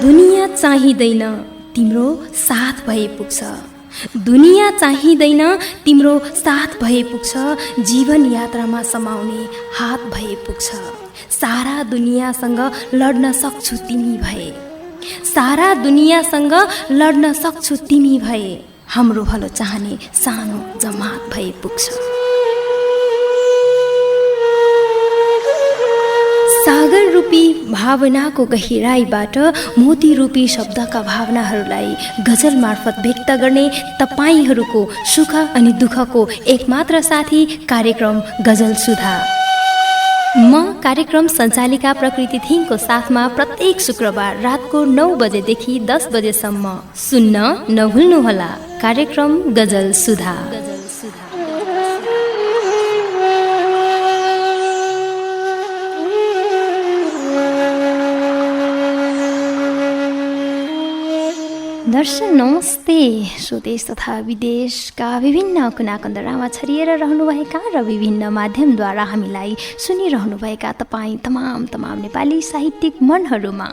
दुनिया चाहिँदैन तिम्रो साथ भए पुग्छ। दुनिया चाहिँदैन तिम्रो साथ भए पुग्छ। जीवन यात्रामा समाउने हात भए पुग्छ। सारा दुनियासँग लड्न सक्छु तिमी भए। सारा दुनियासँग लड्न सक्छु तिमी भए। हाम्रो भलो चाहने सानो जमात भए पुग्छ। सागर रूपी भावनाको गहिराईबाट मोती रूपी शब्दका भावनाहरूलाई गजल मार्फत व्यक्त गर्ने तपाईहरूको सुख अनि दुःखको एकमात्र साथी कार्यक्रम गजल सुधा। म कार्यक्रम सञ्चालिका प्रकृति थिङको साथमा प्रत्येक शुक्रबार रातको 9 बजेदेखि 10 बजेसम्म सुन्न नभुल्नुहोला कार्यक्रम गजल सुधा। दर्शन नमस्ते। स्वदेश तथा विदेशका विभिन्न कुनाकन्दरामा छरिएर रहनुभएका र विभिन्न माध्यमद्वारा हामीलाई सुनिरहनुभएका तपाईँ तमाम नेपाली साहित्यिक मनहरूमा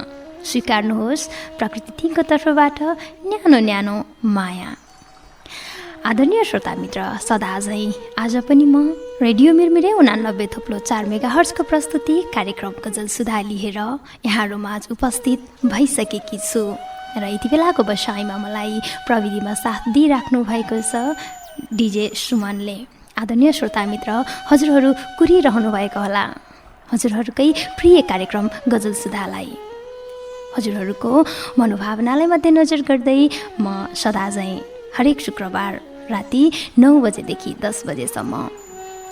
स्वीकार्नुहोस् प्रकृति थिङको तर्फबाट न्यानो माया। आदरणीय श्रोता मित्र, सदा झैँ आज पनि म रेडियो मिरमिरे 89.4 मेगाहर्जको प्रस्तुति कार्यक्रम गजल सुधा लिएर यहाँहरूमाझ उपस्थित भइसकेकी छु र यति बेलाको बसाइमा मलाई प्रविधिमा साथ दिइराख्नु भएको छ डिजे सुमनले। आदरणीय श्रोता मित्र, हजुरहरू कुरिरहनु भएको होला हजुरहरूकै प्रिय कार्यक्रम गजल सुधालाई। हजुरहरूको मनोभावनालाई मध्यनजर गर्दै म सदा झैँ हरेक शुक्रबार राति 9 बजेदेखि 10 बजेसम्म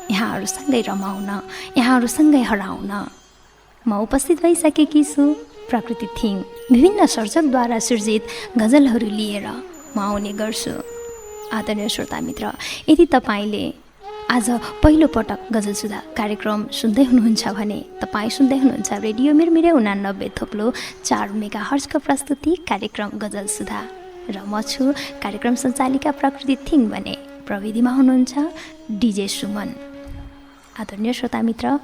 यहाँहरूसँगै रमाउन, यहाँहरूसँगै हराउन म उपस्थित भइसकेकी छु। प्रकृति थिङ विभिन्न सर्जकद्वारा सृजित गजलहरू लिएर म आउने गर्छु। आदरणीय श्रोता मित्र, यदि तपाईँले आज पहिलो पटक गजल सुधा कार्यक्रम सुन्दै हुनुहुन्छ भने तपाईँ सुन्दै हुनुहुन्छ रेडियो मिरमिरे 89.4 मेगाहर्जको प्रस्तुति कार्यक्रम गजल सुधा र म छु कार्यक्रम सञ्चालिका प्रकृति थिङ भने प्रविधिमा हुनुहुन्छ डिजे सुमन। आदरणीय श्रोता मित्र,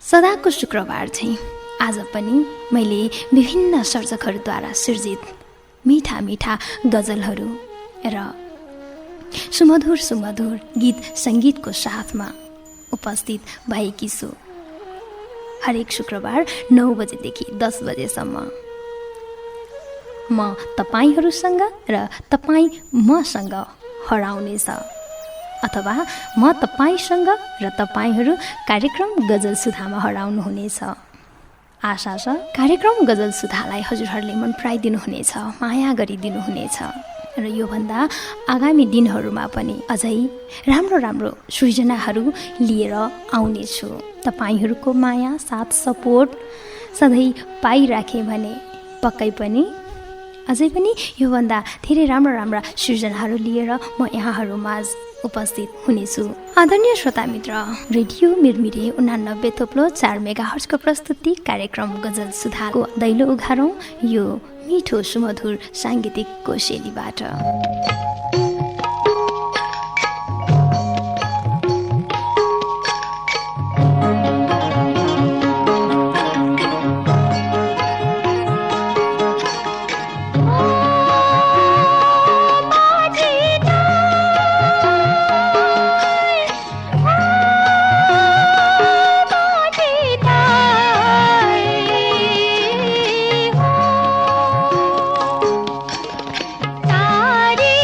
सदाको शुक्रबार चाहिँ आज पनि मैले विभिन्न सर्जकहरूद्वारा सृजित मिठा गजलहरू र सुमधुर गीत सङ्गीतको साथमा उपस्थित भएकी छु। हरेक शुक्रबार 9 बजेदेखि 10 बजेसम्म म तपाईँहरूसँग र तपाईँ मसँग हराउनेछ, अथवा म तपाईँसँग र तपाईँहरू कार्यक्रम गजल सुधामा हराउनुहुनेछ। आशा छ कार्यक्रम गजल सुधालाई हजुरहरूले मन पराइदिनु हुनेछ, माया गरिदिनु हुनेछ र योभन्दा आगामी दिनहरूमा पनि अझै राम्रो सृजनाहरू लिएर आउनेछु। तपाईँहरूको माया साथ सपोर्ट सधैँ पाइराखेँ भने पक्कै पनि अझै पनि योभन्दा धेरै राम्रा सृजनाहरू लिएर म यहाँहरूमाझ उपस्थित हुनेछु। आदरणीय श्रोता मित्र, रेडियो मिरमिरे 89.4 मेगाहर्जको प्रस्तुति कार्यक्रम गजल सुधाको दैलो उघारौँ यो मिठो सुमधुर साङ्गीतिक कोसेलीबाट। तारी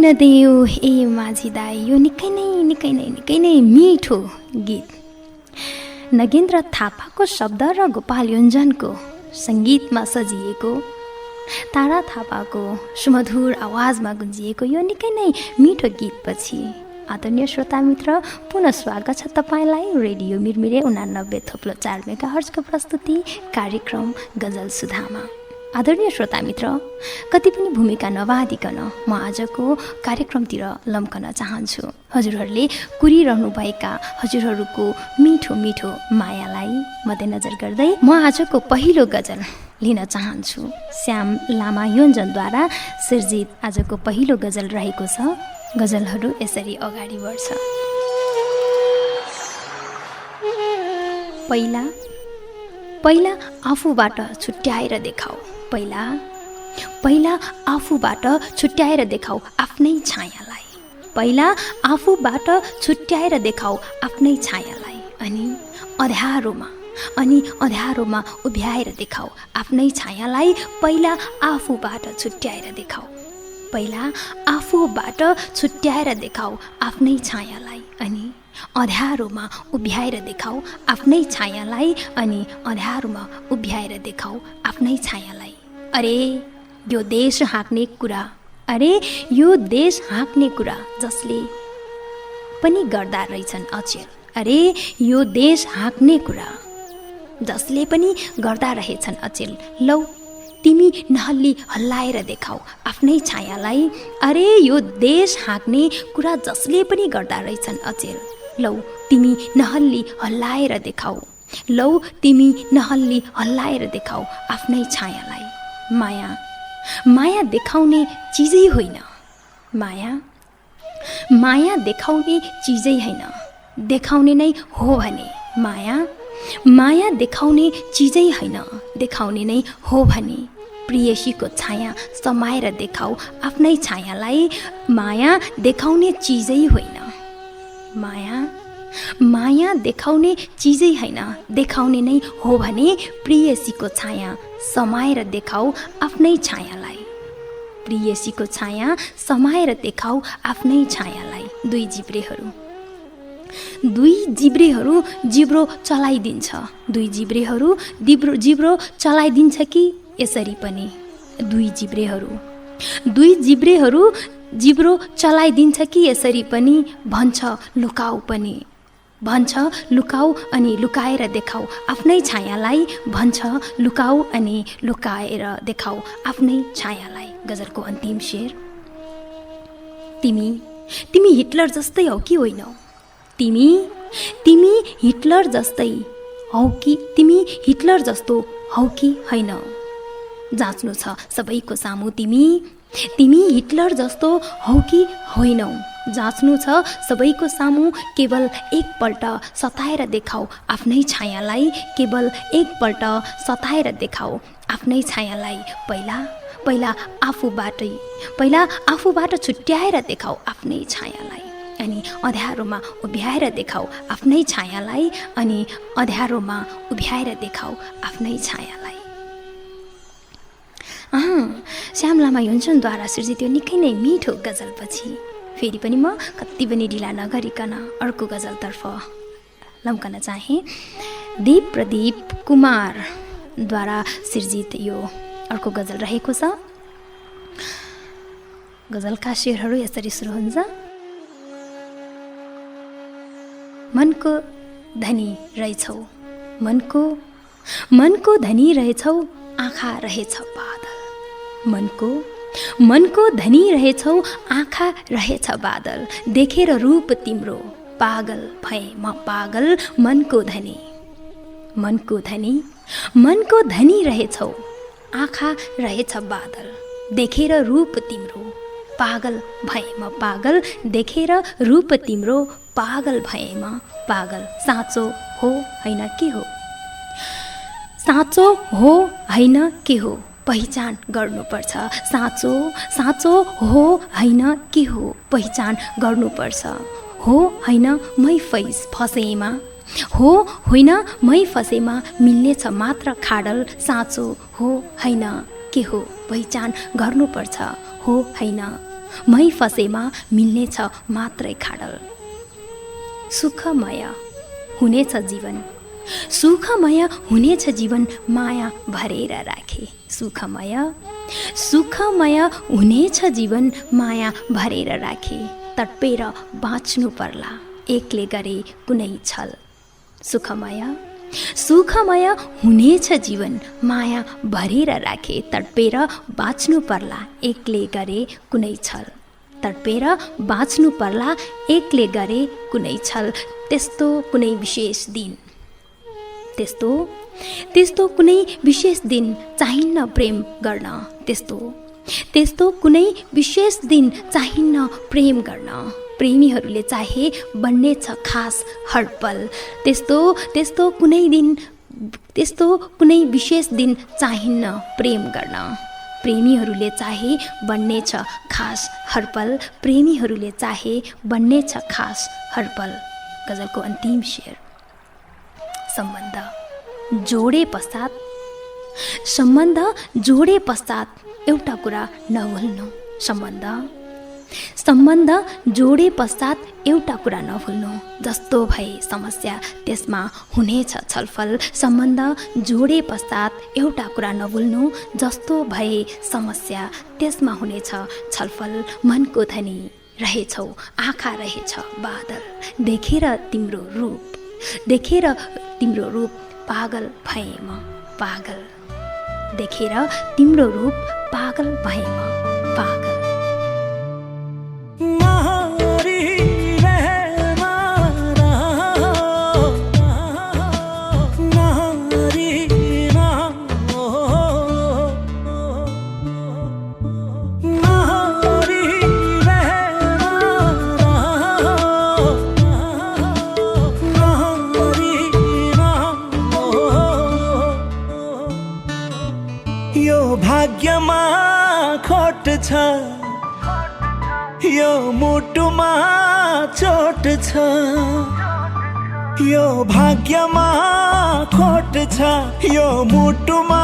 नदेऊ ए माझी दाई, यो निकै नै मिठो गीत नगेन्द्र थापाको शब्द र गोपाल योन्जनको सङ्गीतमा सजिएको, तारा थापाको सुमधुर आवाजमा गुन्जिएको यो निकै नै मिठो गीतपछि आदरणीय श्रोता मित्र, पुनः स्वागत छ तपाईँलाई रेडियो मिरमिरे 89.4 मेगाहर्जको प्रस्तुति कार्यक्रम गजल सुधामा। आदरणीय श्रोता मित्र, कति पनि भूमिका नबाधिकन म आजको कार्यक्रमतिर लम्कन चाहन्छु। हजुरहरूले कुरिरहनुभएका हजुरहरूको मिठो मिठो मायालाई मध्यनजर गर्दै म आजको पहिलो गजल लिन चाहन्छु। श्याम लामा योन्जनद्वारा सिर्जित आजको पहिलो गजल रहेको छ। गजलहरू यसरी अगाडि बढ्छ। पहिला आफूबाट छुट्याएर देखाऊ, पहिला आफूबाट छुट्याएर देखाऊ आफ्नै छायालाई, पहिला आफूबाट छुट्याएर देखाऊ आफ्नै छायालाई, अनि अँध्यारोमा उभ्याएर देखाऊ आफ्नै छायालाई, पहिला आफूबाट छुट्याएर देखाऊ, पहिला आफूबाट छुट्याएर देखाऊ आफ्नै छायालाई, अनि अँध्यारोमा उभ्याएर देखाऊ आफ्नै छायालाई, अनि अँध्यारोमा उभ्याएर देखाऊ आफ्नै छायालाई। अरे यो देश हाँक्ने कुरा जसले पनि गर्दा रहेछन् अचेल, अरे यो देश हाँक्ने कुरा जसले पनि गर्दा रहेछन् अचेल, लौ तिमी नहल्ली हल्लाएर देखाऊ आफ्नै छायालाई, अरे यो देश हाँक्ने कुरा जसले पनि गर्दा रहेछन् अचेल, लौ तिमी नहल्ली हल्लाएर देखाऊ, लौ तिमी नहल्ली हल्लाएर देखाऊ आफ्नै छायालाई। माया देखाउने चिजै होइन, माया देखाउने चिजै होइन, देखाउने नै हो भने, माया देखाउने चिजै होइन, देखाउने नै हो भने, प्रियसीको छाया समाएर देखाऊ आफ्नै छायालाई, माया देखाउने चिजै होइन, माया देखाउने चिजै होइन, देखाउने नै हो भने, प्रियसीको छाया समाएर देखाऊ आफ्नै छायालाई, प्रियसीको छाया समाएर देखाऊ आफ्नै छायालाई। दुई जिब्रेहरू जिब्रो चलाइदिन्छ, दुई जिब्रो चलाइदिन्छ कि यसरी पनि, दुई जिब्रेहरू जिब्रो चलाइदिन्छ कि यसरी पनि, भन्छ लुकाऊ अनि लुकाएर देखाऊ आफ्नै छायालाई, भन्छ लुकाऊ अनि लुकाएर देखाऊ आफ्नै छायालाई। गजलको अन्तिम शेर। तिमी हिटलर जस्तै हौ कि होइनौ, तिमी हिटलर जस्तै हौ कि, तिमी हिटलर जस्तो हौ कि होइन, जाँच्नु छ सबैको सामु, तिमी हिटलर जस्तो हौ कि होइनौ, जाँच्नु छ सबैको सामु, केवल एकपल्ट सताएर देखाऊ आफ्नै छायालाई, केवल एकपल्ट सताएर देखाऊ आफ्नै छायालाई, पहिला आफूबाट छुट्याएर देखाऊ आफ्नै छायालाई, अनि अँध्यारोमा उभ्याएर देखाऊ आफ्नै छायालाई, अनि अँध्यारोमा उभ्याएर देखाऊ आफ्नै छायालाई। श्याम लामा योन्जनद्वारा सृजित यो निकै नै मिठो गजलपछि फेरि पनि म कति पनि ढिला नगरिकन अर्को गजलतर्फ लम्कन चाहे। दीप प्रदीप कुमारद्वारा सृजित यो अर्को गजल रहेको छ। गजलका शेरहरू यसरी सुरु हुन्छ। मनको धनी रहेछौ, मनको धनी रहेछौ, आँखा रहेछ बादल, मनको धनी रहेछौ, आँखा रहेछ बादल, देखेर रूप तिम्रो पागल भए म पागल, मनको धनी रहेछौ, आँखा रहेछ बादल, देखेर रूप तिम्रो पागल भए म पागल, देखेर रूप तिम्रो पागल भए म पागल। साँचो हो होइन के हो, साँचो हो होइन के हो, पहिचान गर्नुपर्छ, साँचो हो होइन के हो, पहिचान गर्नुपर्छ, हो होइन मै फसेमा, हो होइन मै फसेमा, मिल्नेछ मात्र खाडल, साँचो हो होइन के हो, पहिचान गर्नुपर्छ, हो होइन मै फसेमा मिल्नेछ मात्रै खाडल। सुखमय हुनेछ जीवन, सुखमय हुनेछ जीवन माया भरेर राखे। सुखमय सुखमय हुनेछ जीवन माया भरेर राखे। तडपेर बाँच्नु पर्ला एकले गरे कुनै छल। सुखमय सुखमय हुनेछ जीवन माया भरेर राखे। तडपेर बाँच्नु पर्ला एकले गरे कुनै छल। तडपेर बाँच्नु पर्ला एकले गरे कुनै छल। त्यस्तो कुनै विशेष दिन, त्यस्तो कुनै विशेष दिन चाहिन्न प्रेम गर्न। त्यस्तो कुनै विशेष दिन चाहिन्न प्रेम गर्न। प्रेमीहरूले चाहे बन्नेछ खास हडपल। त्यस्तो कुनै विशेष दिन चाहिन्न प्रेम गर्न। प्रेमीहरूले चाहे बन्नेछ खास हडपल। प्रेमीहरूले चाहे बन्नेछ खास हडपल। गजलको अन्तिम शेर। सम्बन्ध जोडे पश्चात एउटा कुरा नभुल्नु। सम्बन्ध जोडे पश्चात एउटा कुरा नभुल्नु। जस्तो भए समस्या त्यसमा हुनेछ छलफल। सम्बन्ध जोडे पश्चात एउटा कुरा नभुल्नु। जस्तो भए समस्या त्यसमा हुनेछ छलफल। मनको धनी रहेछौ, आँखा रहेछ बादल। देखेर तिम्रो रूप पागल भएँ म पागल। देखेर तिम्रो रूप पागल भएँ म पागल। भाग्यमा खोट छ, यो मुटुमा चोट छ। यो भाग्यमा खोट छ, यो मुटुमा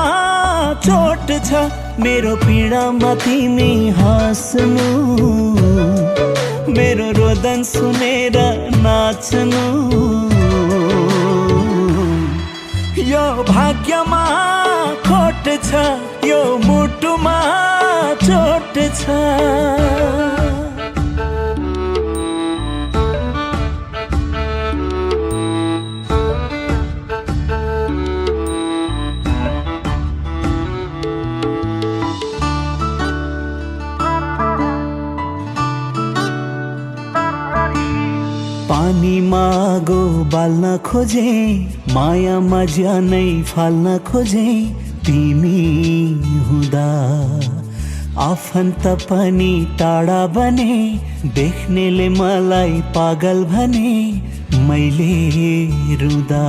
चोट छ। मेरो पीडामा तिमी हाँस्नु, मेरो रोदन सुनेर नाच्नु। यो भाग्यमा खोट छ, यो मुटुमा चोट छ। पानीमा गो बाल्न खोजे, मायामा ज्यानै फाल्न खोजे। तिमी हुँदा आफन्त पनि टाढा बने, देख्नेले मलाई पागल भने मैले रुँदा।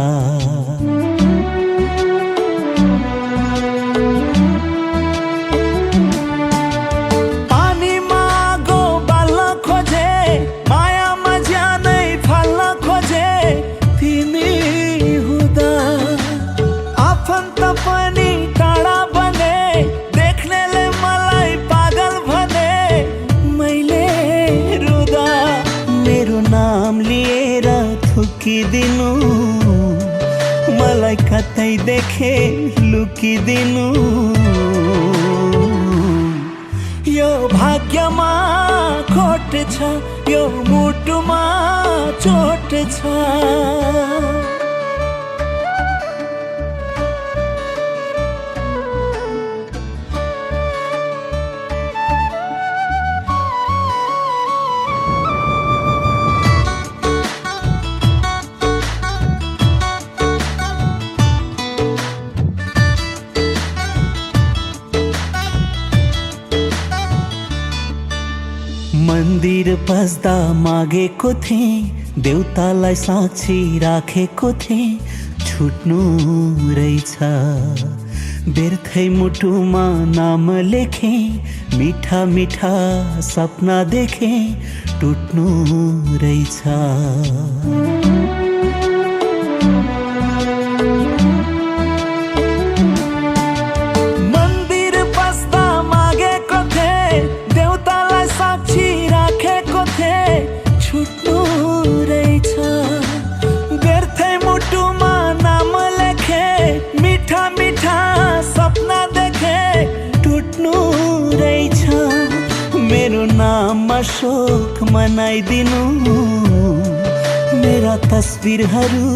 पानीमा गो बाल्न खोजे, मायामा ज्यानै फाल्न खोजे। तिमी हुँदा आफन्त पनि टाढा बने, देख्नेले मलाई पागल भने मैले रुँदा। मेरो नाम लिएर थुकिदिनु, मलाई कतै देखे लुकिदिनु। यो भाग्यमा खोट छ, यो मुटुमा चोट छ। मन्दिर पस्दा मागेको थिएँ, देउतालाई साक्षी राखेको थिएँ। छुट्नु रहेछ व्यर्थै मुटुमा नाम लेखे, मिठा मिठा सपना देखे। टुट्नु रहेछ मन्दिर पस्दा मागेको थिएँ, देउतालाई साक्षी शोक मनाइदिनु, मेरा तस्बिरहरू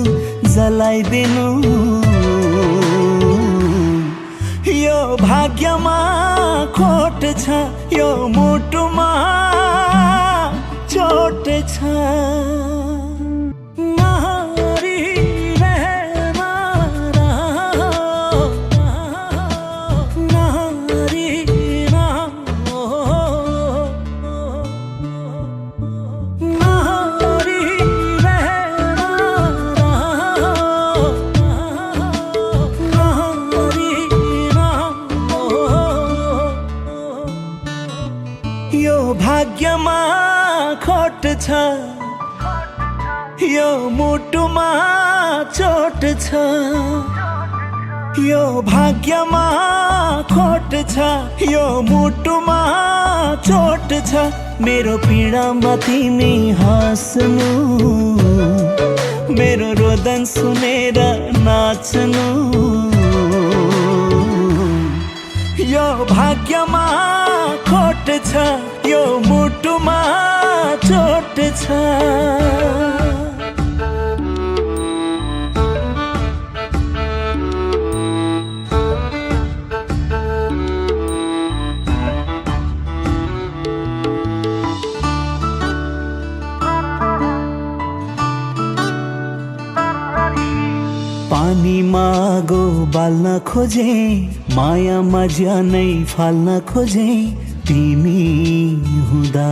जलाइदिनु। यो भाग्यमा खोट छ, यो मुटुमा चोट छ। भाग्यमा खोट छ, यो मुटुमा चोट छ। यो भाग्यमा खोट छ, यो मुटुमा चोट छ। मेरो पीडामा तिमी हाँस्नु, मेरो रोदन सुनेर नाच्नु। यो भाग्यमा खोट छ, यो मुटुमा चोट छ। पानीमा आगो बाल्न खोजे, मायामा ज्यानै फाल्न खोजे। तिमी हुँदा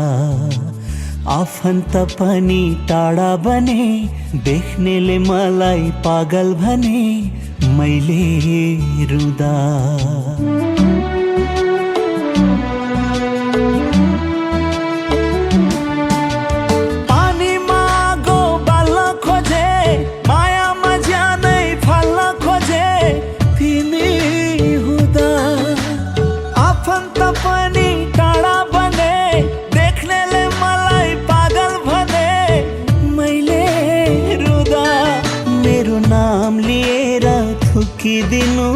आफन्त पनि टाढा बने, देख्नेले मलाई पागल भने मैले रुँदा। पानीमा आगो बाल्न खोजे, मायामा ज्यानै फाल्न खोजे। तिमी हुँदा आफन्त पनि थुकिदिनु,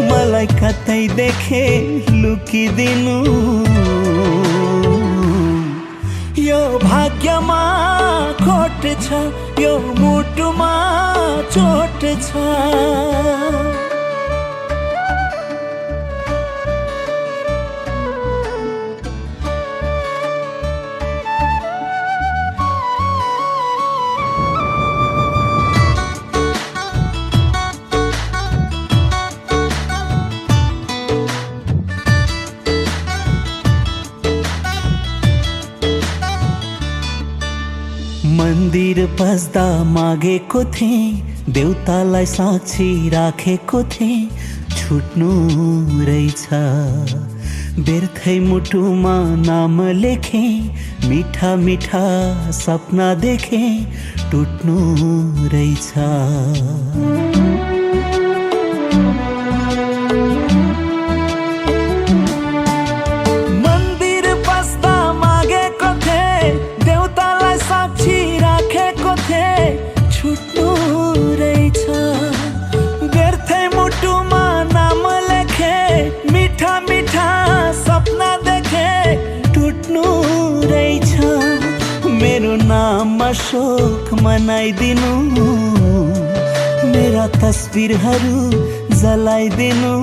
मलाई कतै देखे लुकिदिनु। यो भाग्यमा खोट छ, यो मुटुमा चोट छ। मन्दिर पस्दा मागेको थिएँ, देउतालाई साक्षी राखेको थिएँ। छुट्नु रहेछ, व्यर्थै मुटुमा नाम लेखे। मिठा मिठा सपना देखे, टुट्नु रहेछ। नाममा शोक मनाइदिनु, मेरा तस्बिरहरू जलाइदिनु।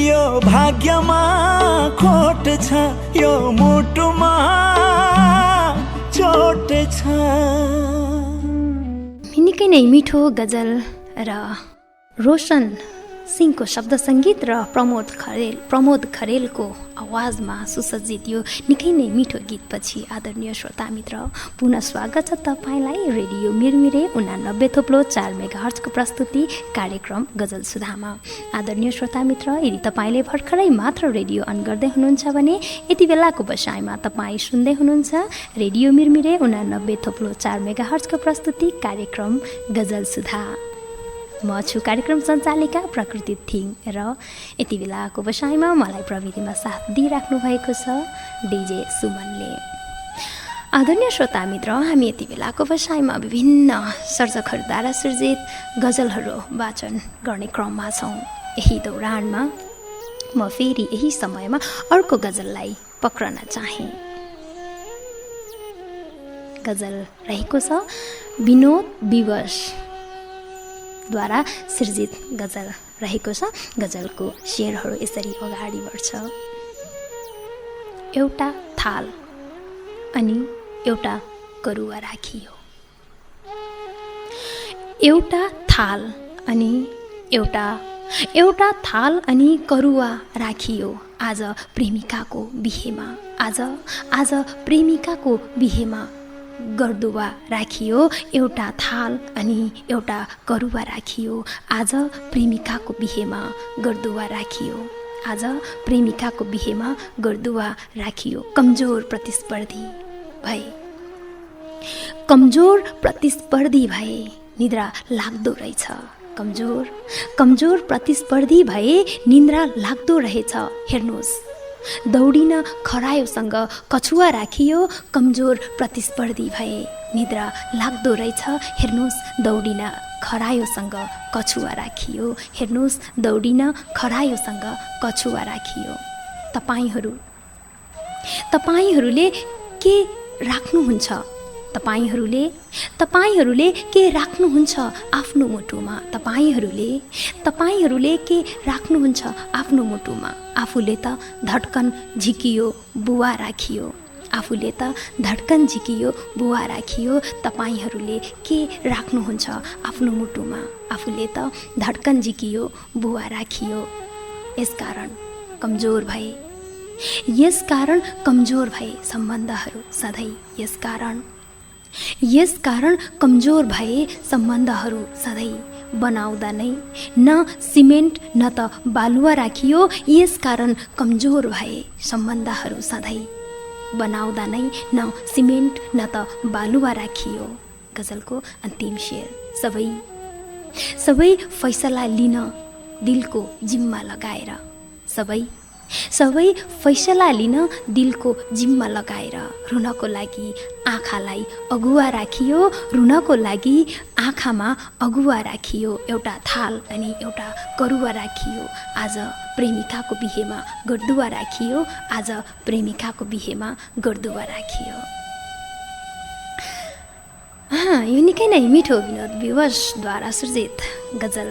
यो भाग्यमा खोट छ, यो मुटुमा चोट छ। निकै नै मिठो गजल र रोशन सिंहको शब्द सङ्गीत र प्रमोद खरेलको आवाजमा सुसज्जित यो निकै नै मिठो गीतपछि आदरणीय श्रोता मित्र, पुनः स्वागत छ तपाईँलाई रेडियो मिरमिरे 89.4 मेगाहर्जको प्रस्तुति कार्यक्रम गजल सुधामा। आदरणीय श्रोता मित्र, यदि तपाईँले भर्खरै मात्र रेडियो अन गर्दै हुनुहुन्छ भने यति बेलाको बसाइमा तपाईँ सुन्दै हुनुहुन्छ रेडियो मिरमिरे 89.4 मेगाहर्जको प्रस्तुति कार्यक्रम गजल सुधा। म छु कार्यक्रम सञ्चालिका प्रकृति थिङ र यति बेलाको बसाइमा मलाई प्रविधिमा साथ दिइराख्नु भएको छ डिजे सुमनले। आदरणीय श्रोता मित्र, हामी यति बेलाको बसाइमा विभिन्न सर्जकहरूद्वारा सृजित गजलहरू वाचन गर्ने क्रममा छौँ। यही दौरानमा म फेरि यही समयमा अर्को गजललाई पक्रन चाहे। गजल रहेको छ विनोद विवशद्वारा सृजित गजल रहेको छ। गजलको शेरहरू यसरी अगाडि बढ्छ। एउटा थाल अनि एउटा करुवा राखियो, एउटा थाल अनि एउटा थाल अनि करुवा राखियो। आज प्रेमिकाको बिहेमा, आज प्रेमिकाको बिहेमा गर्दुवा राखियो। एउटा थाल अनि एउटा करुवा राखियो। आज प्रेमिकाको बिहेमा गर्दुवा राखियो। आज प्रेमिकाको बिहेमा गर्दुवा राखियो। कमजोर प्रतिस्पर्धी भए निद्रा लाग्दो रहेछ। कमजोर प्रतिस्पर्धी भए निन्द्रा लाग्दो रहेछ। हेर्नुहोस् दौडिन खरायोसँग कछुवा राखियो। कमजोर प्रतिस्पर्धी भए निद्रा लाग्दो रहेछ। हेर्नुहोस् दौडिन खरायोसँग कछुवा राखियो। हेर्नुहोस् दौडिन खरायोसँग कछुवा राखियो। तपाईहरूले के राख्नुहुन्छ? तपाईहरूले के राख्नुहुन्छ आफ्नो मुटुमा? तपाईहरूले के राख्नुहुन्छ आफ्नो मुटुमा? आफूले त धड्कन झिकियो बुवा राखियो। तपाईहरूले के राख्नुहुन्छ आफ्नो मुटुमा? आफूले त धड्कन झिकियो बुवा राखियो। यसकारण कमजोर भए सम्बन्धहरू सधैँ। यसकारण कमजोर भए सम्बन्धहरू सधैँ। बनाउँदा नै न सिमेन्ट न त बालुवा राखियो। यसकारण कमजोर भए सम्बन्धहरू सधैँ। बनाउँदा नै न सिमेन्ट न त बालुवा राखियो। गजलको अन्तिम शेर। सबै फैसला लिन दिलको जिम्मा लगाएर, सबै फैसला लिन दिलको जिम्मा लगाएर। रुनको लागि आँखालाई अगुवा राखियो। रुनको लागि आँखामा अगुवा राखियो। एउटा थाल अनि एउटा करुवा राखियो। आज प्रेमिकाको बिहेमा गर्दुवा राखियो। आज प्रेमिकाको बिहेमा गर्दुवा राखियो। यो निकै नै मिठो विनोद विवशद्वारा सृजित गजल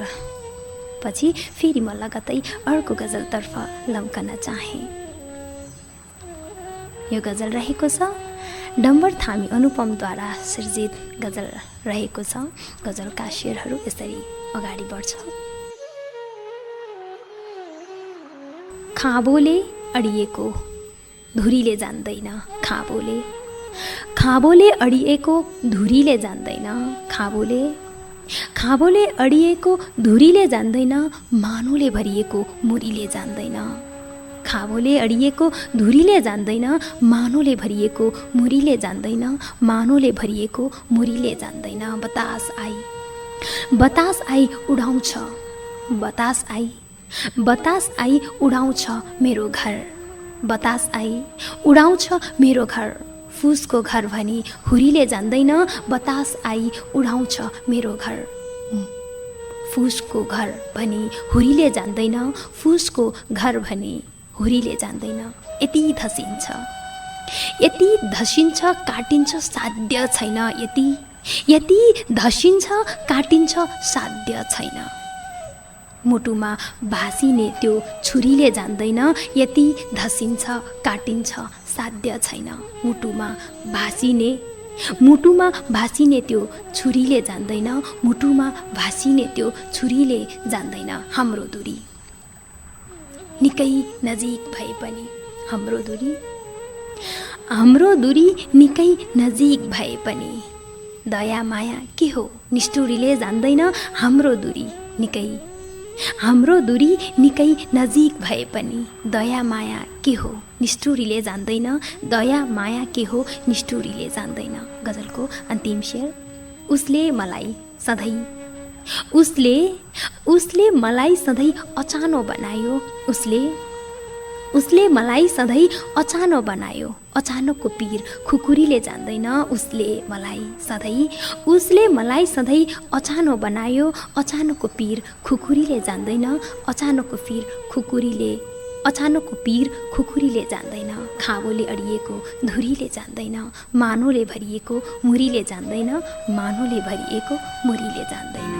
पछि फेरि म लगतै अर्को गजलतर्फ लम्कन चाहे। यो गजल रहेको छ डम्बर थामी अनुपमद्वारा सृजित गजल रहेको छ। गजलका शेरहरू यसरी अगाडि बढ्छ। खाँबोले अडिएको धुरीले जान्दैन। खाँबोले अडिएको धुरीले जान्दैन। खाँबोले अडिएको धुरीले जान्दैन। मानोले भरिएको मुरीले जान्दैन। खाँबोले अडिएको धुरीले जान्दैन। मानोले भरिएको मुरीले जान्दैन। मानोले भरिएको मुरीले जान्दैन। बतास आई उडाउँछ। बतास आई उडाउँछ मेरो घर। बतास आई उडाउँछ मेरो घर। फुसको घर भनी हुरीले जान्दैन। बतास आई उडाउँछ मेरो घर। फुसको घर भनी हुरीले जान्दैन। फुसको घर भनी हुरीले जान्दैन। यति धसिन्छ काटिन्छ साध्य छैन। यति धसिन्छ काटिन्छ साध्य छैन। मुटुमा भासिने त्यो छुरीले जान्दैन। यति धसिन्छ काटिन्छ साध्य छैन। मुटुमा भासिने त्यो छुरीले जान्दैन। मुटुमा भासिने त्यो छुरीले जान्दैन। हाम्रो दूरी निकै नजिक भए पनि हाम्रो दूरी निकै नजिक भए पनि दया माया के हो निष्ठुरीले जान्दैन। हाम्रो दूरी निकै नजिक भए पनि दया माया के हो निष्ठुरीले जान्दैन। दया माया के हो निष्ठुरीले जान्दैन। गजलको अन्तिम शेर। उसले मलाई सधैँ अचानो बनायो। उसले मलाई सधैँ अचानो बनायो। अचानकको पीर खुकुरीले जान्दैन। उसले मलाई सधैँ अचानो बनायो। अचानकको पीर खुकुरीले जान्दैन। अचानकको पीर खुकुरीले अचानकको पीर खुकुरीले जान्दैन, खाबोले अडिएको धुरीले जान्दैन, मानोले भरिएको मुरीले जान्दैन, मानोले भरिएको मुरीले जान्दैन।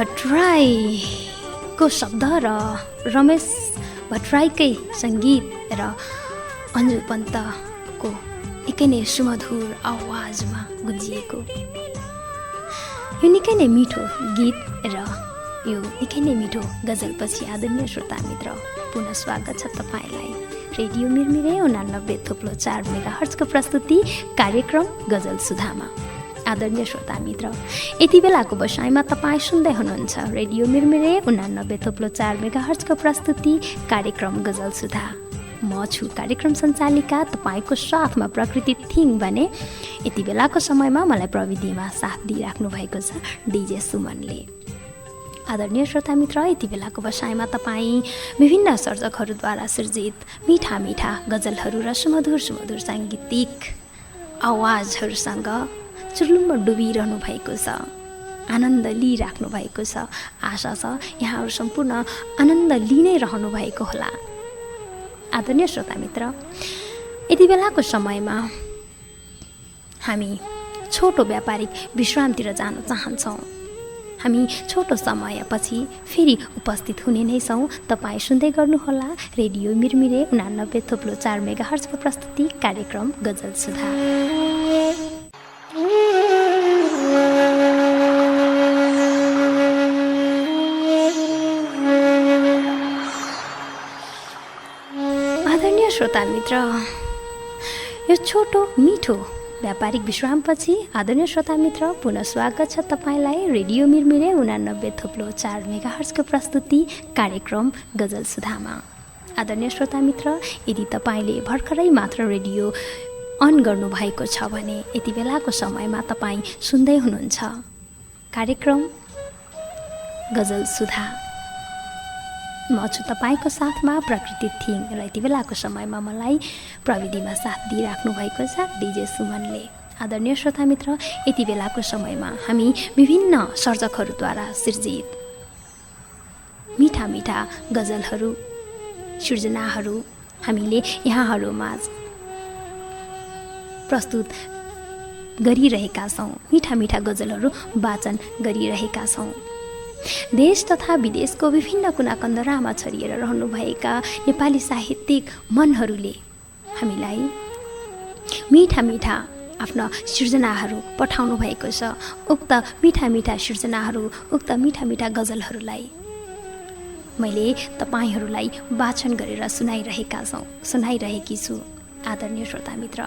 भट्टराईको शब्द र रमेश भट्टराईकै सङ्गीत र अन्जु पन्तको निकै नै सुमधुर आवाजमा गुन्जिएको यो निकै नै मिठो गीत र यो निकै नै मिठो गजलपछि आदरणीय श्रोता मित्र पुनः स्वागत छ तपाईँलाई रेडियो मिरमिरे 89.4 मेगाहर्जको प्रस्तुति कार्यक्रम गजल सुधामा। आदरणीय श्रोता मित्र, यति बेलाको बसाइमा तपाईँ सुन्दै हुनुहुन्छ रेडियो मिरमिरे 89.4 मेगाहर्जको प्रस्तुति कार्यक्रम गजल सुधा। म छु कार्यक्रम सञ्चालिका तपाईँको साथमा प्रकृति थिङ भने यति बेलाको समयमा मलाई प्रविधिमा साथ दिइराख्नु भएको छ डिजे सुमनले। आदरणीय श्रोता मित्र, यति बेलाको बसाइमा तपाईँ विभिन्न सर्जकहरूद्वारा सृजित मिठा मिठा गजलहरू र सुमधुर सुमधुर साङ्गीतिक आवाजहरूसँग चुर्लुम्म डुबिरहनु भएको छ, आनन्द लिइराख्नु भएको छ। आशा छ यहाँहरू सम्पूर्ण आनन्द लिनै रहनु भएको होला। आदरणीय श्रोता मित्र, यति बेलाको समयमा हामी छोटो व्यापारिक विश्रामतिर जान चाहन्छौँ। हामी छोटो समयपछि फेरि उपस्थित हुने नै छौँ। तपाईँ सुन्दै गर्नुहोला रेडियो मिरमिरे 89.4 मेगाहर्जको प्रस्तुति कार्यक्रम गजल सुधा। आदरणीय श्रोता मित्र, यो छोटो मिठो व्यापारिक विश्रामपछि आदरणीय श्रोता मित्र पुनः स्वागत छ तपाईँलाई रेडियो मिरमिरे 89.4 मेगाहर्जको प्रस्तुति कार्यक्रम गजल सुधामा। आदरणीय श्रोता मित्र, यदि तपाईँले भर्खरै मात्र रेडियो अन गर्नुभएको छ भने यति बेलाको समयमा तपाईँ सुन्दै हुनुहुन्छ कार्यक्रम गजल सुधा। म छु तपाईँको साथमा प्रकृति थिङ र यति बेलाको समयमा मलाई प्रविधिमा साथ दिइराख्नु भएको छ डिजे सुमनले। आदरणीय श्रोता मित्र, यति बेलाको समयमा हामी विभिन्न सर्जकहरूद्वारा सृजित मिठा मिठा गजलहरू सृजनाहरू हामीले यहाँहरूमा प्रस्तुत गरिरहेका छौँ। मिठा मिठा गजलहरू वाचन गरिरहेका छौँ। देश तथा विदेशको विभिन्न कुना कन्दरामा छरिएर रहनुभएका नेपाली साहित्यिक मनहरूले हामीलाई मिठा मिठा आफ्ना सृजनाहरू पठाउनु भएको छ। उक्त मिठा मिठा सृजनाहरू, उक्त मिठा मिठा गजलहरूलाई मैले तपाईँहरूलाई वाचन गरेर सुनाइरहेकी छु। आदरणीय श्रोता मित्र,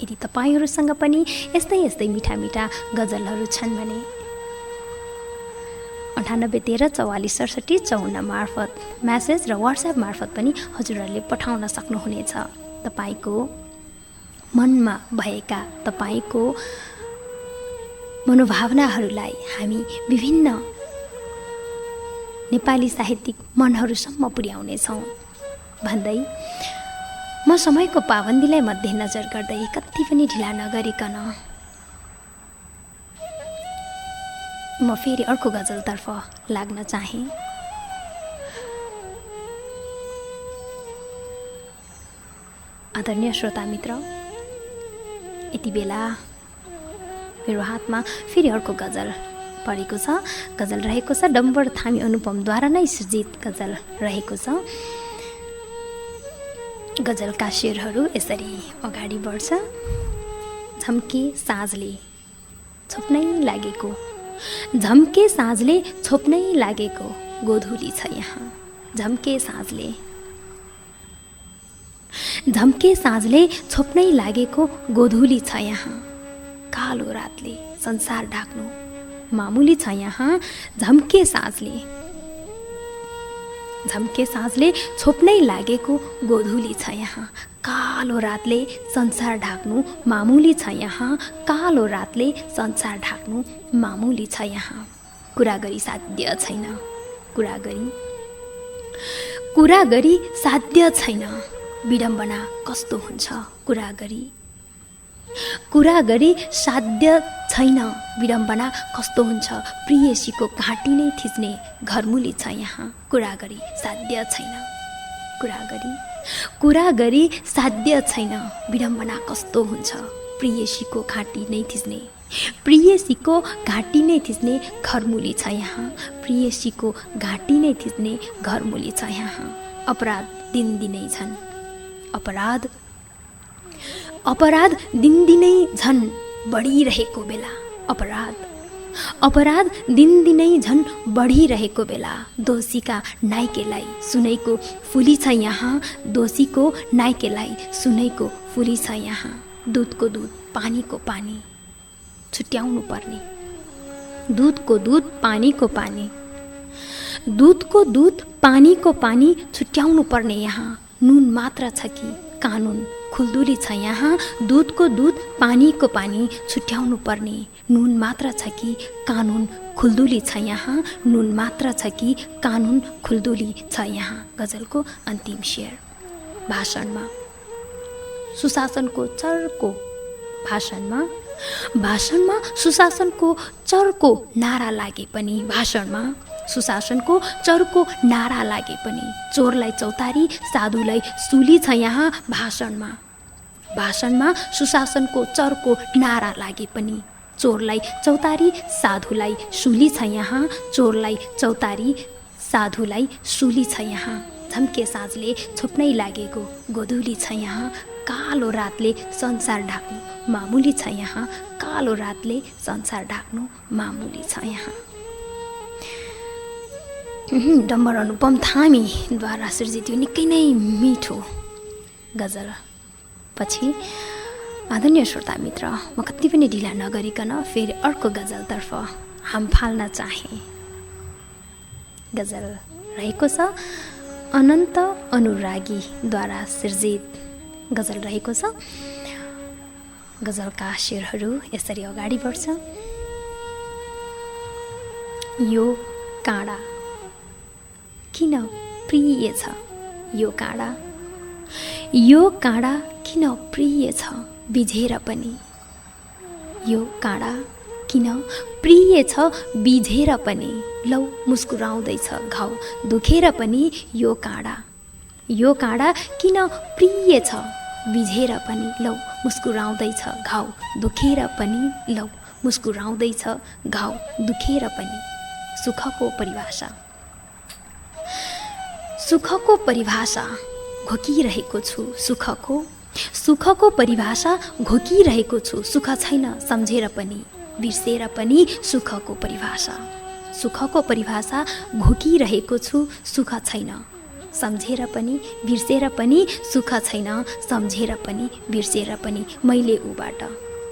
यदि तपाईँहरूसँग पनि यस्तै यस्तै मिठा मिठा गजलहरू छन् भने 9813446754 मार्फत म्यासेज र वाट्सएप मार्फत पनि हजुरहरूले पठाउन सक्नुहुनेछ। तपाईँको मनमा भएका तपाईँको मनोभावनाहरूलाई हामी विभिन्न नेपाली साहित्यिक मनहरूसम्म पुर्याउनेछौँ भन्दै म समयको पाबन्दीलाई मध्यनजर गर्दै कति पनि ढिला नगरिकन म फेरि अर्को गजलतर्फ लाग्न चाहेँ। आदरणीय श्रोता मित्र, यति बेला मेरो हातमा फेरि अर्को गजल परेको छ। गजल रहेको छ डम्बर थामी अनुपमद्वारा नै सृजित गजल रहेको छ। गजलका शेरहरू यसरी अगाडि बढ्छ। झम्के साँझले छोप्नै लागेको, झम्के साँझले छोप्नै लागेको गोधुली छ यहाँ। झम्के साँझले छोप्नै लागेको गोधुली छ यहाँ। कालो रातले संसार ढाक्नु मामुली छ यहाँ। झम्के साँझले छोप्नै लागेको गोधुली छ यहाँ। कालो रातले संसार ढाक्नु मामुली छ यहाँ। कालो रातले संसार ढाक्नु मामुली छ यहाँ। कुरा गरी साध्य छैन, कुरा गरी साध्य छैन, विडम्बना कस्तो हुन्छ। कुरा गरी साध्य छैन, विडम्बना कस्तो हुन्छ। प्रियसीको घाँटी नै थिच्ने घरमुली छ यहाँ। कुरा गरी साध्य छैन, कुरा गरी साध्य छैन, विडम्बना कस्तो हुन्छ। प्रियसीको घाँटी नै थिच्ने घरमुली छ यहाँ। प्रियसीको घाँटी नै थिच्ने घरमुली छ यहाँ। अपराध दिनदिनै झन् बढिरहेको बेला। अपराध दिनदिनै झन् बढिरहेको बेला। दोषीका नाइकेलाई सुनैको फुली छ यहाँ। दोषीको नाइकेलाई सुनैको फुली छ यहाँ। दुधको दुध पानीको पानी, छुट्याउनु पर्ने। दुधको दुध पानीको पानी, दुधको दुध पानीको पानी छुट्याउनु पर्ने यहाँ। नुन मात्र छ कि कानुन खुल्दुली छ यहाँ। दुधको दुध पानीको पानी छुट्याउनु पर्ने। नुन मात्र छ कि कानुन खुल्दुली छ यहाँ। नुन मात्र छ कि कानुन खुल्दुली छ यहाँ। गजलको अन्तिम शेर। भाषणमा सुशासनको चर्को, भाषणमा सुशासनको चर्को नारा लागे पनि, भाषणमा सुशासनको चर्को नारा लागे पनि, चोरलाई चौतारी साधुलाई सुली छ यहाँ। भाषणमा सुशासनको चर्को नारा लागे पनि, चोरलाई चौतारी साधुलाई सुली छ यहाँ। चोरलाई चौतारी साधुलाई सुली छ यहाँ। झम्के साँझले छोप्नै लागेको गोधुली छ यहाँ। कालो रातले संसार ढाक्नु मामुली छ यहाँ। कालो रातले संसार ढाक्नु मामुली छ यहाँ। डम्बर अनुपम थामीद्वारा सृजित यो निकै नै मिठो गजल पछि आदरणीय श्रोता मित्र, म कति पनि ढिला नगरिकन फेरि अर्को गजलतर्फ हाम फाल्न चाहे। गजल रहेको छ अनन्त अनुरागीद्वारा सृजित गजल रहेको छ। गजलका शेरहरू यसरी अगाडि बढ्छ। यो काँडा किन प्रिय छ, यो काँडा, यो काँडा किन प्रिय छ बिझेर पनि, यो काँडा किन प्रिय छ बिझेर पनि, लौ मुस्कुराउँदैछ घाउ दुखेर पनि, यो काँडा किन प्रिय छ बिझेर पनि, लौ मुस्कुराउँदैछ घाउ दुखेर पनि, लौ मुस्कुराउँदैछ घाउ दुखेर पनि। सुखको परिभाषा, सुखको परिभाषा घोकिरहेको छु, सुखको परिभाषा घोकिरहेको छु। सुख छैन सम्झेर पनि बिर्सेर पनि, सुखको परिभाषा घोकिरहेको छु। सुख छैन सम्झेर पनि बिर्सेर पनि, सुख छैन सम्झेर पनि बिर्सेर पनि। मैले ऊबाट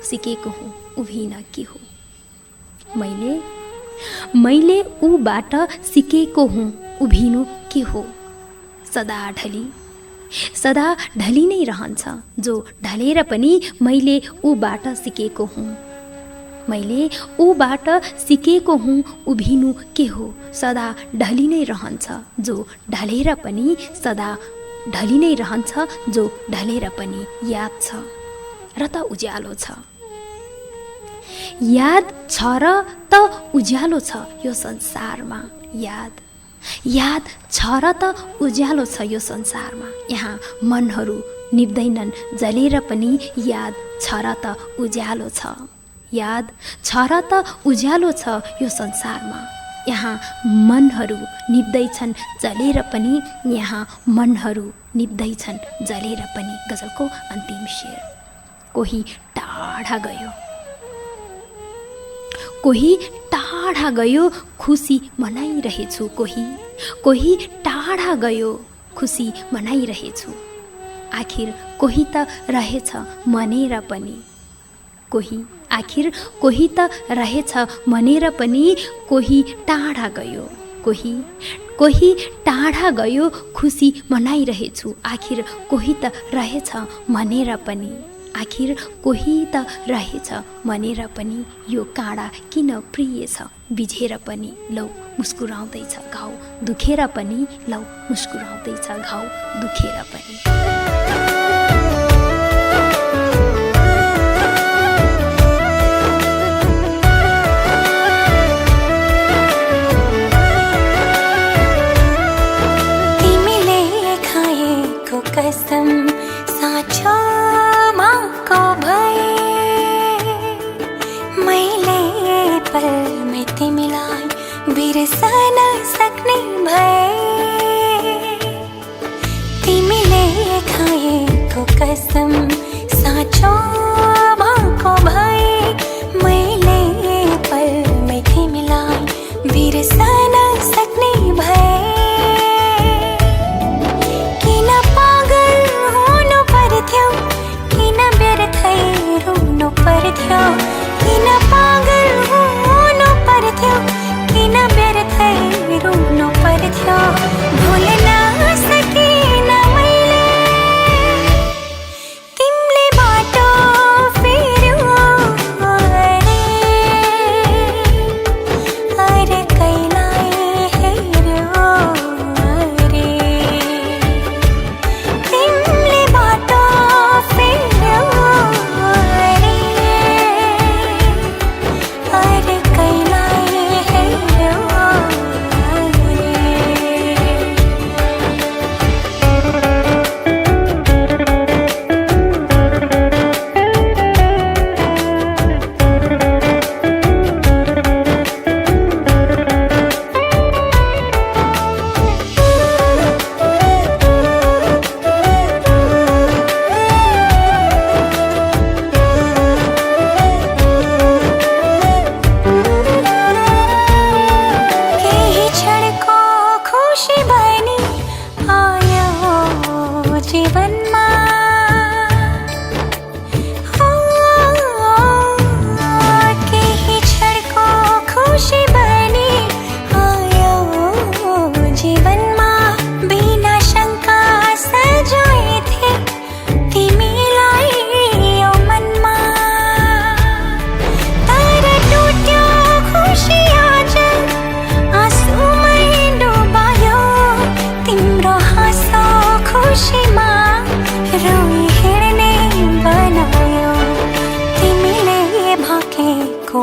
सिकेको हुँ उभिन के हो, मैले ऊबाट सिकेको हुँ उभिनु के हो। सदा ढली नै रहन्छ जो ढलेर पनि, मैले ऊबाट सिकेको हुँ, मैले ऊबाट सिकेको हुँ उभिनु के हो। सदा ढली नै रहन्छ जो ढलेर पनि, सदा ढली नै रहन्छ जो ढलेर पनि। याद छ र त उज्यालो छ, याद छ र त उज्यालो छ यो संसारमा। याद छ र त उज्यालो छ यो संसारमा। यहाँ मनहरू निप्दैनन् जलेर पनि, याद छ र त उज्यालो छ, याद छ र त उज्यालो छ यो संसारमा। यहाँ मनहरू निप्दैछन् जलेर पनि, यहाँ मनहरू निप्दैछन् जलेर पनि। गजलको अन्तिम शेर। कोही टाढा गयो, कोही टाढा गयो खुसी मनाइरहेछु, कोही टाढा गयो खुसी मनाइरहेछु। आखिर कोही त रहेछ मनेर पनि, आखिर कोही त रहेछ मनेर पनि। कोही टाढा गयो, कोही टाढा गयो खुसी मनाइरहेछु। आखिर कोही त रहेछ मनेर पनि, आखिर कोही त रहेछ मनेर पनि। यो काँडा किन प्रिय छ बिझेर पनि, लौ मुस्कुराउँदैछ घाउ दुखेर पनि, लौ मुस्कुराउँदैछ घाउ दुखेर पनि। कसम साँचो माको भए, मैले पल में तिमीलाई बिर्सन सक्ने भए। तिमीले खाएको कसम साँचो माको भए, मैले पल में तिमीलाई बिर्सन सक्ने भए। किन व्यर्थै रुनु पर्थ्यो, किन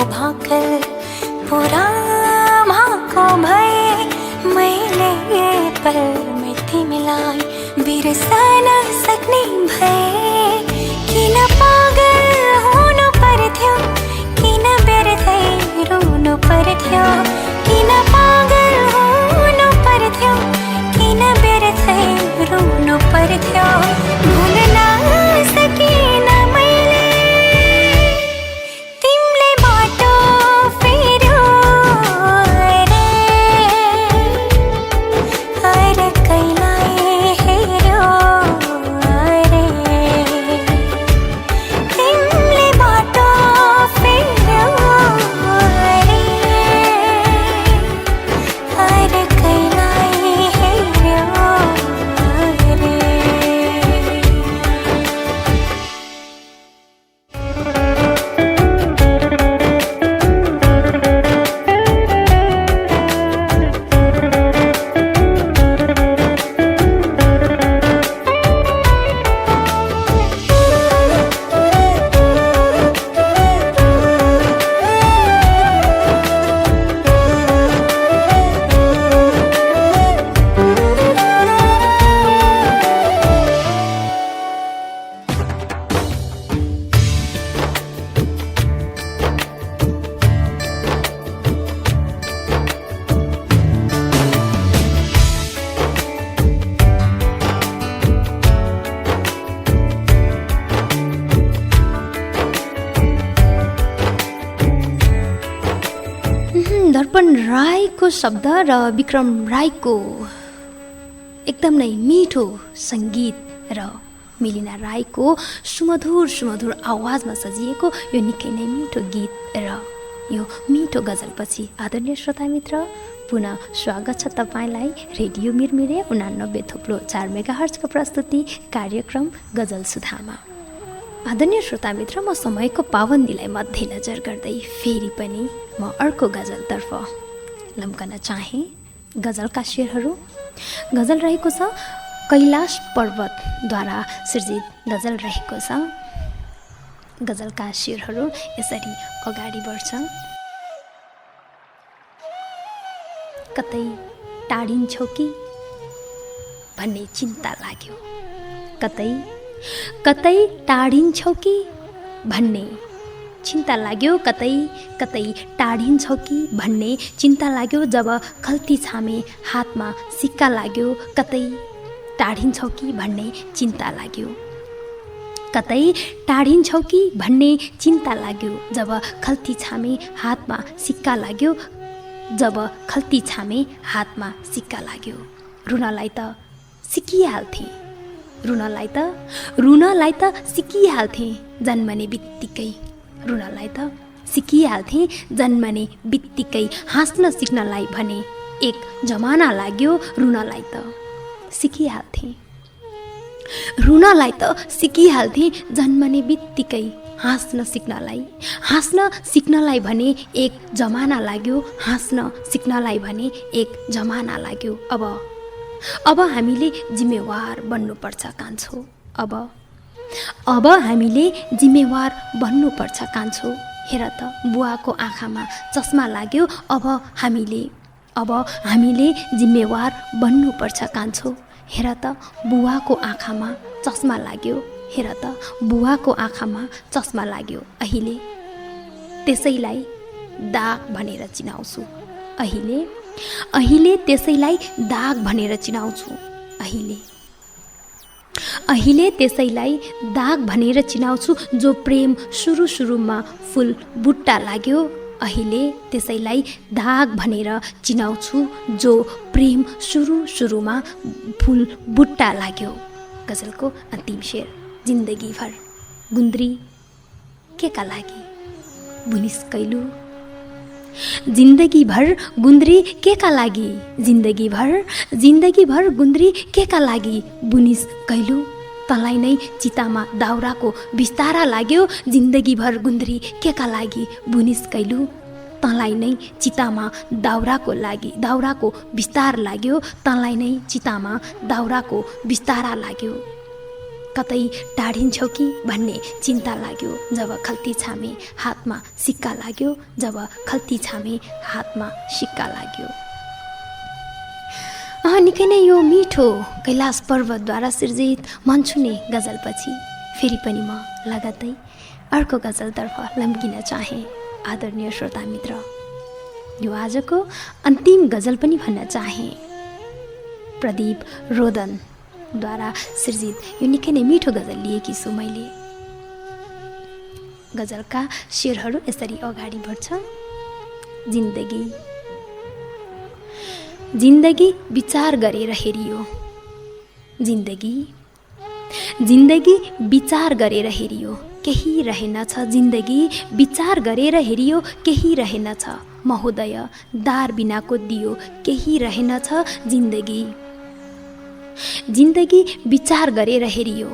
भाकल पुरा भाको भए मैले पल में तिमीलाई बिर्सन सक्ने भए किन पागल हुनु पर्थ्यो किन व्यर्थै रुनु पर्थ्यो किन पागल हुनु पर्थ्यो किन व्यर्थै रुनु पर्थ्यो भुल्न सकिन मैले तिमीले बाटो फेर्यो रे अरे कैलाई हेर्यो रे तिमीले बाटो फेर्यो रे अरे कैलाई हेर्यो रे। दर्पण राईको शब्द र विक्रम राईको एकदम नै मिठो सङ्गीत र मिलिना राईको सुमधुर सुमधुर आवाजमा सजिएको यो निकै नै मिठो गीत र यो मिठो गजलपछि आदरणीय श्रोता मित्र पुनः स्वागत छ तपाईँलाई रेडियो मिरमिरे 89.4 मेगाहर्जको प्रस्तुति कार्यक्रम गजल सुधामा। आदरणीय श्रोता मित्र, म समयको पाबन्दीलाई मध्यनजर गर्दै फेरि पनि म अर्को गजलतर्फ लम्कन चाहे। गजलका शेरहरू गजल रहेको छ कैलाश पर्वतद्वारा सृजित गजल रहेको छ। गजलका शेरहरू यसरी अगाडि बढ्छ। कतै टाढिन्छौ कि भन्ने चिन्ता लाग्यो, कतै कतै टाढिन्छौ कि भन्ने चिन्ता लाग्यो, कतै कतै टाढिन्छौ कि भन्ने चिन्ता लाग्यो। जब खल्ती छामे हातमा सिक्का लाग्यो, कतै टाढिन्छौ कि भन्ने चिन्ता लाग्यो, कतै टाढिन्छौ कि भन्ने चिन्ता लाग्यो। जब खल्ती छामे हातमा सिक्का लाग्यो, जब खल्ती छामे हातमा सिक्का लाग्यो। रुनलाई त सिकिहाल्थे, रुनलाई त सिकिहाल्थे जन्मने बित्तिकै, रुनलाई त सिकिहाल्थे जन्मने बित्तिकै। हाँस्न सिक्नलाई भने एक जमाना लाग्यो, रुनलाई त सिकिहाल्थे, रुनलाई त सिकिहाल्थे जन्मने बित्तिकै। हाँस्न सिक्नलाई भने एक जमाना लाग्यो, हाँस्न सिक्नलाई भने एक जमाना लाग्यो। अब हामीले जिम्मेवार बन्नुपर्छ कान्छो, अब हामीले जिम्मेवार बन्नुपर्छ कान्छो। हेर त बुवाको आँखामा चस्मा लाग्यो, अब हामीले जिम्मेवार बन्नुपर्छ कान्छो। हेर त बुवाको आँखामा चस्मा लाग्यो, हेर त बुवाको आँखामा चस्मा लाग्यो। अहिले त्यसैलाई दाग भनेर चिनाउँछु, अहिले त्यसैलाई दाग भनेर चिनाउँछु। अहिले त्यसैलाई दाग भनेर चिनाउँछु। जो प्रेम सुरुमा फुल बुट्टा लाग्यो, अहिले त्यसैलाई दाग भनेर चिनाउँछु। जो प्रेम सुरुमा फुल बुट्टा लाग्यो। गजलको अन्तिम शेर। जिन्दगीभर गुन्द्री के का लागि बुनिस कैलु, जिन्दगीभर गुन्द्री के का लागि, जिन्दगीभर गुन्द्री के का लागि बुनिस कैलु। तँलाई नै चितामा दाउराको बिस्तारा लाग्यो, जिन्दगीभर गुन्द्री के का लागि बुनिस कैलु। तँलाई नै चितामा दाउराको बिस्तार लाग्यो, तँलाई नै चितामा दाउराको बिस्तारा लाग्यो। कतै टाढिन्छौ कि भन्ने चिन्ता लाग्यो जब खल्ती छामे हातमा सिक्का लाग्यो, जब खल्ती छामे हातमा सिक्का लाग्यो। निकै नै यो मिठो कैलाश पर्वतद्वारा सिर्जित मन छुने गजलपछि फेरि पनि म लगत्तै अर्को गजलतर्फ लम्किन चाहे। आदरणीय श्रोता मित्र, यो आजको अन्तिम गजल पनि भन्न चाहे। प्रदीप रोदनद्वारा सिर्जित यो निकै नै मिठो गजल लिएकी छु मैले। गजलका शेरहरू यसरी अगाडि बढ्छ। जिन्दगी विचार गरेर हेरियो, जिन्दगी विचार गरेर हेरियो केही रहेनछ, जिन्दगी विचार गरेर हेरियो केही रहेनछ, महोदय दार बिनाको दियो केही रहेनछ, जिन्दगी विचार गरेर हेरियो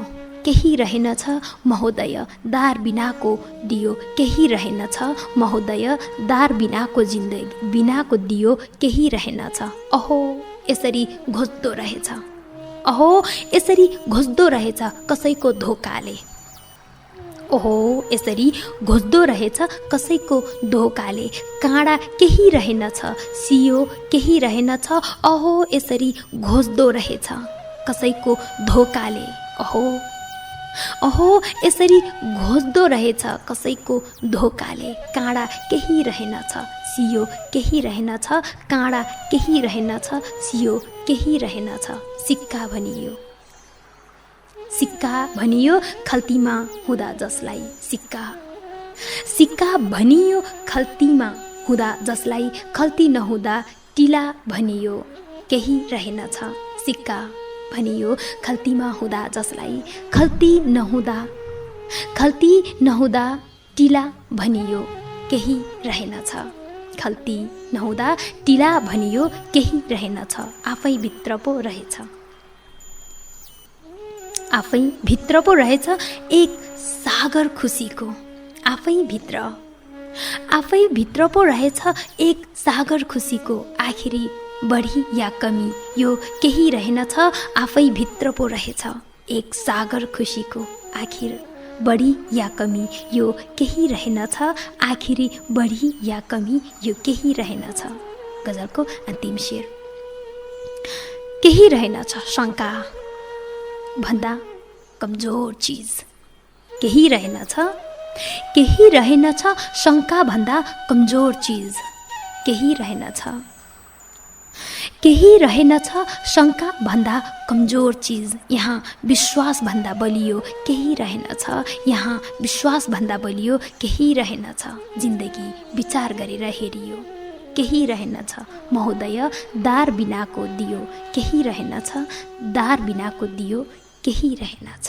केही रहेनछ, महोदय दार बिनाको दियो केही रहेनछ, महोदय दार बिनाको दियो केही रहेनछ। अहो यसरी घोज्दो रहेछ, अहो यसरी घोज्दो रहेछ कसैको धोकाले, ओहो यसरी घोज्दो रहेछ कसैको धोकाले, काँडा केही रहेनछ सियो केही रहेनछ, अहो यसरी घोज्दो रहेछ कसैको धोकाले, अहो यसरी घोज्दो रहेछ कसैको धोकाले, काँडा केही रहेनछ सियो केही रहेनछ, काँडा केही रहेनछ सियो केही रहेनछ। सिक्का भनियो खल्तीमा हुँदा जसलाई, सिक्का भनियो खल्तीमा हुँदा जसलाई, खल्ती नहुँदा टिला भनियो केही रहेनछ, सिक्का भनियो खल्तीमा हुँदा जसलाई, खल्ती नहुँदा टिला भनियो केही रहेनछ, खल्ती नहुँदा टिला भनियो केही रहेनछ। आफै भित्र पो रहेछ एक सागर खुसीको, आफै भित्र पो रहेछ एक सागर खुसीको, आखिरी बढी या कमी यो केही रहेनछ, आफै भित्र पो रहेछ एक सागर खुसीको, आखिर बढी या कमी यो केही रहेनछ, आखिरी बढी या कमी यो केही रहेनछ। गजलको अन्तिम शेर। केही रहेनछ शङ्का भन्दा कमजोर चिज, केही रहेनछ शङ्का भन्दा कमजोर चिज, केही रहेनछ शङ्का भन्दा कमजोर चिज, यहाँ विश्वास भन्दा बलियो केही रहेनछ, यहाँ विश्वास भन्दा बलियो केही रहेनछ, जिन्दगी विचार गरेर हेरियो केही रहेनछ, महोदय दार बिनाको दियो केही रहेनछ, दार बिनाको दियो केही रहेनछ।